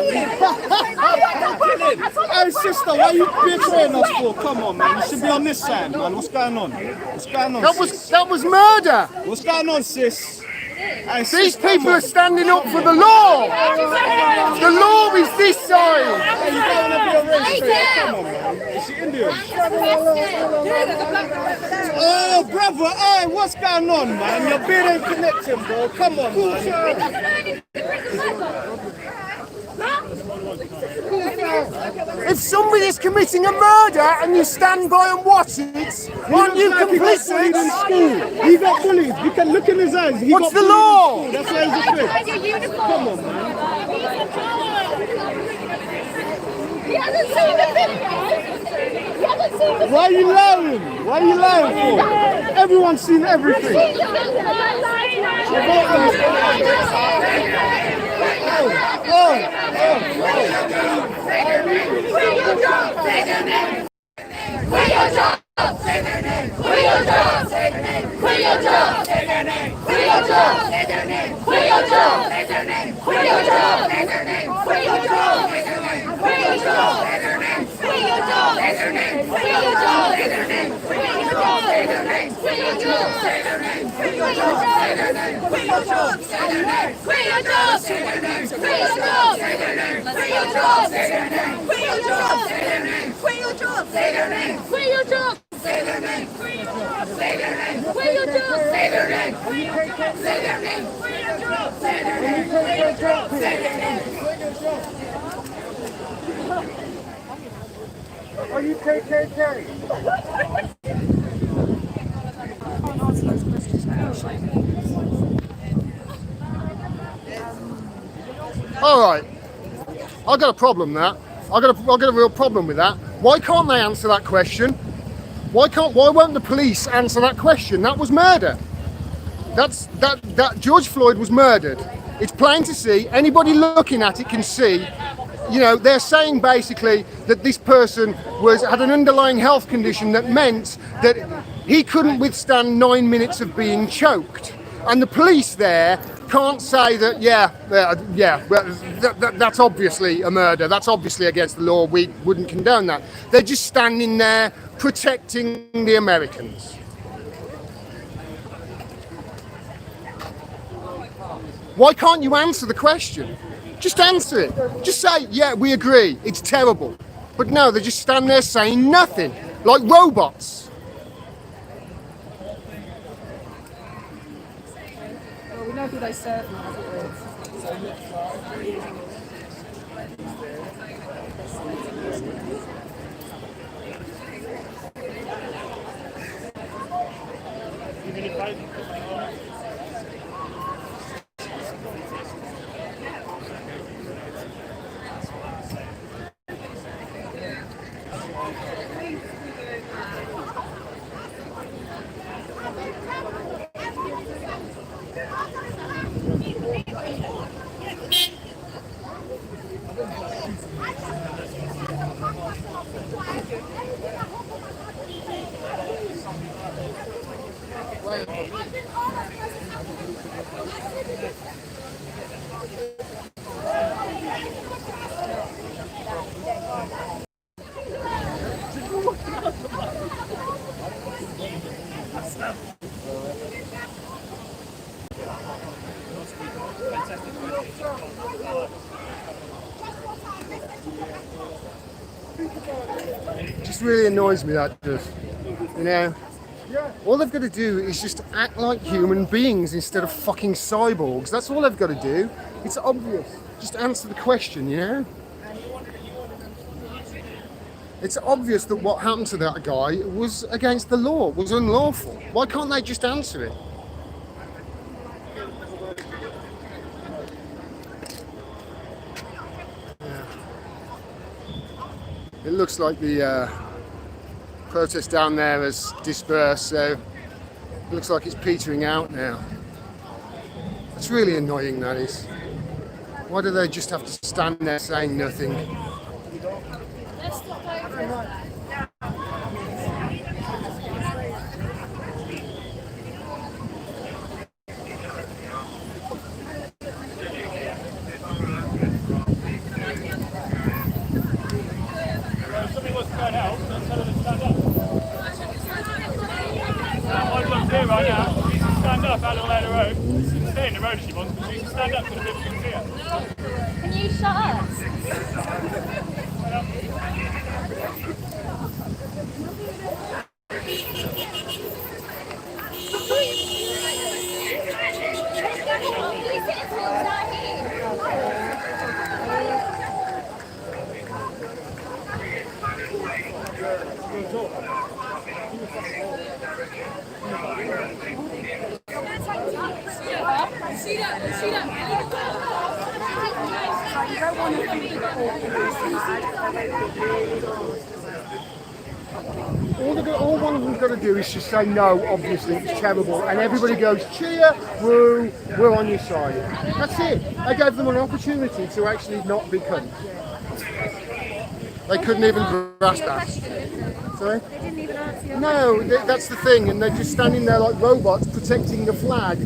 Hey sister, why are you betraying us for? Come on, man. You should be on this side, man. What's going on? What's going on? That was murder. What's going on, sis? Hey, These people are standing up for the law. The law is this side. Hey, you don't want to be a racist. Come on, man. Is she Indian? Oh, brother, hey, what's going on, man? Your beard ain't connecting, bro. Come on, man. If somebody is committing a murder and you stand by and watch it, aren't you complicit? He got bullied. You can look in his eyes. What's the law? That's why he's afraid. Come on, man. He hasn't seen the video. He hasn't seen the video. Why are you lying? Why are you lying for? Everyone's seen everything. Are you KKK? All right, I got a problem with that. I got a real problem with that. Why can't they answer that question? Why won't the police answer that question? That was murder. That George Floyd was murdered. It's plain to see. Anybody looking at it can see. You know, they're saying basically that this person had an underlying health condition that meant that he couldn't withstand 9 minutes of being choked. And the police there can't say that, that's obviously a murder. That's obviously against the law. We wouldn't condone that. They're just standing there protecting the Americans. Why can't you answer the question? Just answer it. Just say, yeah, we agree, it's terrible. But no, they just stand there saying nothing, like robots. Well, we know who they serve now, haven't we? Just really annoys me, that does. You know? All they've got to do is just act like human beings instead of fucking cyborgs. That's all they've got to do. It's obvious. Just answer the question, you know? It's obvious that what happened to that guy was against the law, was unlawful. Why can't they just answer it? Yeah. It looks like the protest down there has dispersed, so it looks like it's petering out now. It's really annoying, that is. Why do they just have to stand there saying nothing? Right now, she can stand up out on the road. She can stay in the road if she wants, but she can stand up so the people can see her. Can you shut up? All one of them's got to do is just say no, obviously, it's terrible, and everybody goes, cheer, woo, we're on your side. That's it. I gave them an opportunity to actually not be cunts. They couldn't even grasp that. Sorry? They didn't even answer your No, that's the thing, and they're just standing there like robots protecting the flag,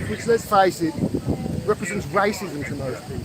which, let's face it, represents racism to most people.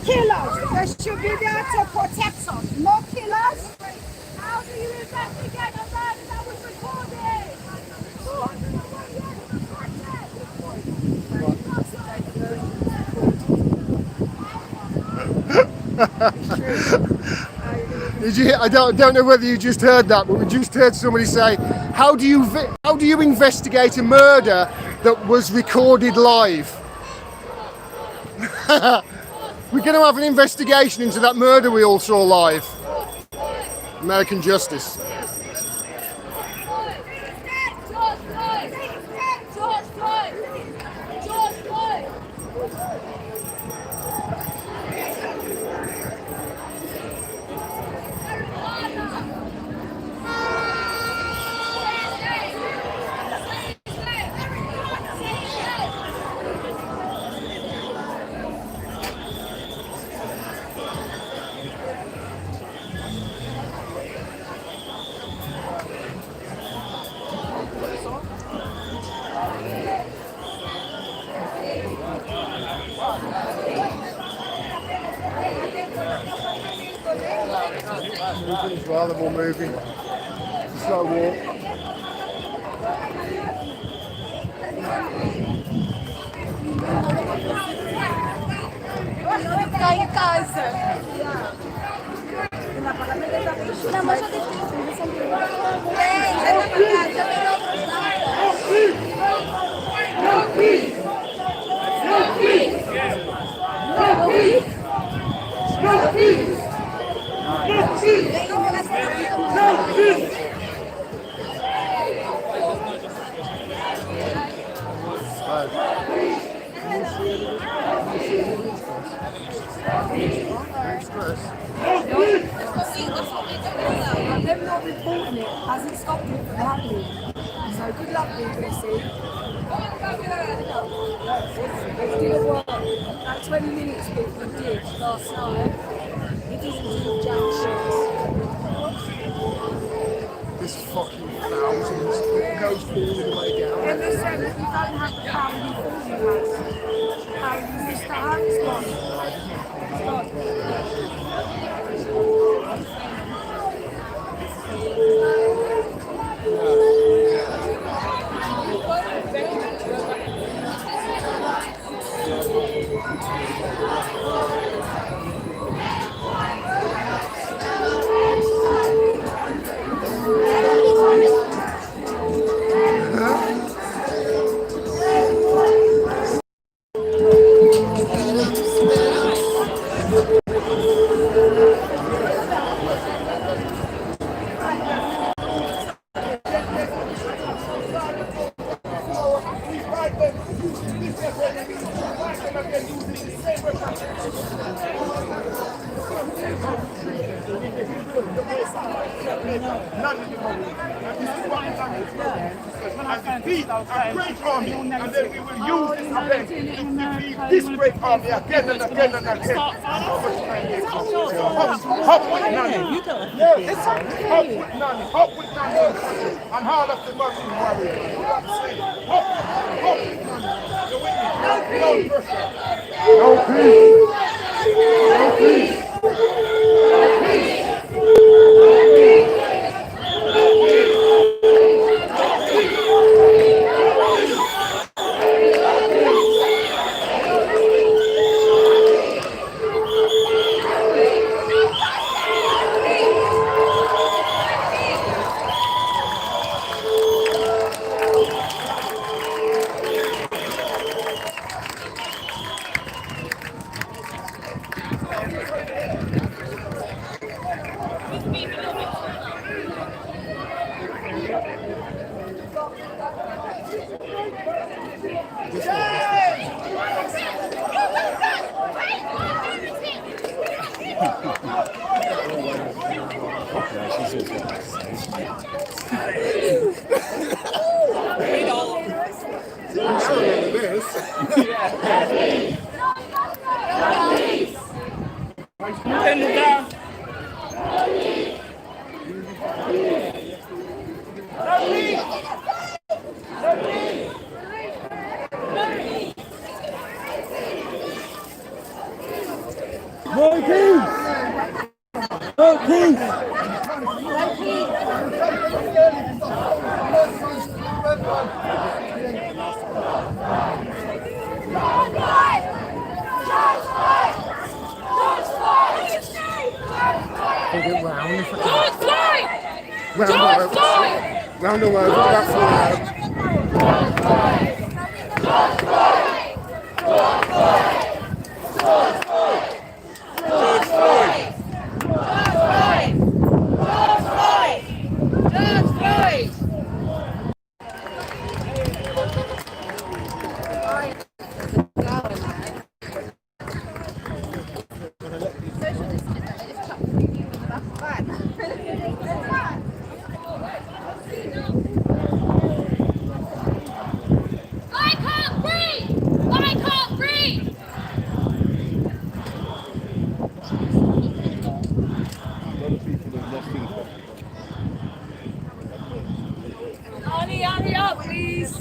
Killers, they should be there to protect us, no killers. How do you investigate a murder that was recorded? Did you? I don't know whether you just heard that, but we just heard somebody say, "How do you investigate a murder that was recorded live?" We're going to have an investigation into that murder we all saw live. American justice. as well, they're all moving. Slow walk. Them not reporting it hasn't stopped it from happening. So good luck, BBC. It didn't work. That 20 minutes bit we did last night, it doesn't do jack shit. This fucking thousands. It goes all the way down. And they said that you don't have the power before you have. How you used to have, it's gone. It's gone. And defeat a great army, and then we will use this event to defeat this great army again and again and again. Hop with Nani. Hop with Nani. Hop with Nani. And all of the Muslim warriors. Hop with Nani. You with me? No pressure. No peace. No peace. Round the world, that's Hurry up, please.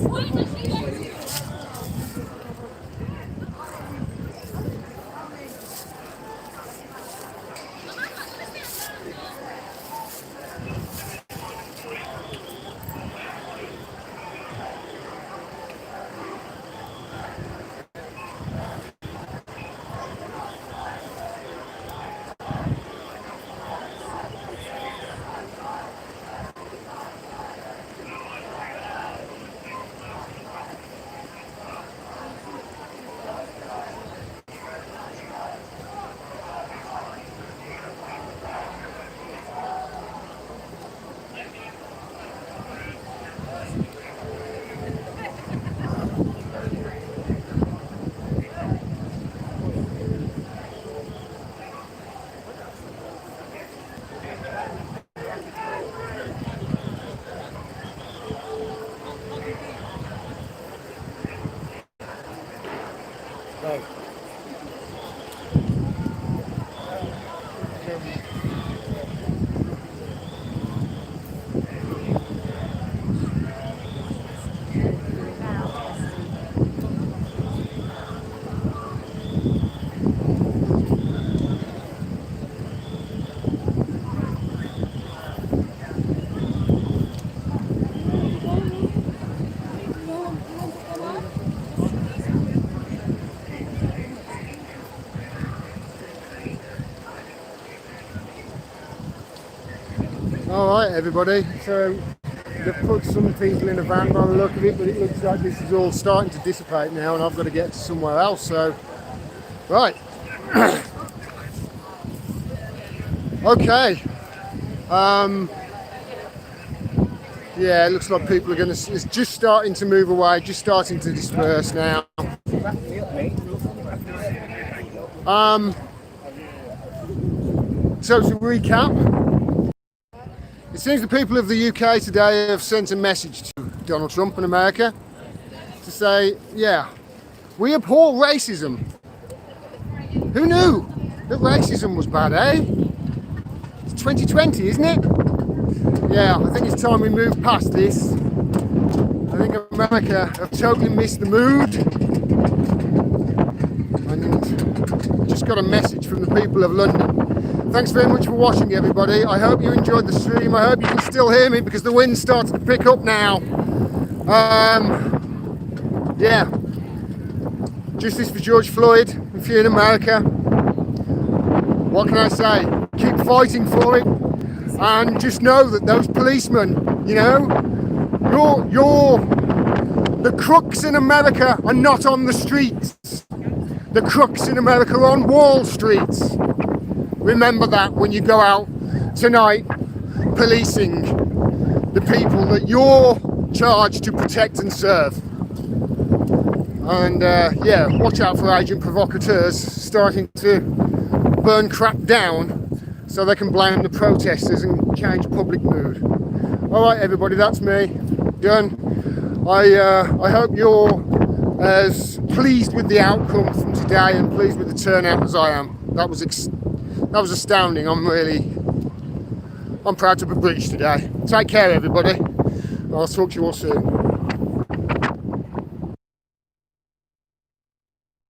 everybody. So they've put some people in a van by the look of it, but it looks like this is all starting to dissipate now, and I've got to get to somewhere else. So, right. Okay. Yeah, it looks like people are going to. It's just starting to move away, just starting to disperse now. So to recap, it seems the people of the UK today have sent a message to Donald Trump and America to say, yeah, we abhor racism. Who knew that racism was bad, eh? It's 2020, isn't it? Yeah, I think it's time we move past this. I think America have totally missed the mood. And just got a message from the people of London. Thanks very much for watching, everybody. I hope you enjoyed the stream. I hope you can still hear me because the wind's starting to pick up now. Yeah. Justice for George Floyd. If you're in America, what can I say? Keep fighting for it. And just know that those policemen, you know, the crooks in America are not on the streets. The crooks in America are on Wall Street. Remember that when you go out tonight policing the people that you're charged to protect and serve. And yeah, watch out for agent provocateurs starting to burn crap down so they can blame the protesters and change public mood. Alright everybody, that's me. Done. I hope you're as pleased with the outcome from today and pleased with the turnout as I am. That was astounding. I'm proud to be British today. Take care everybody. I'll talk to you all soon.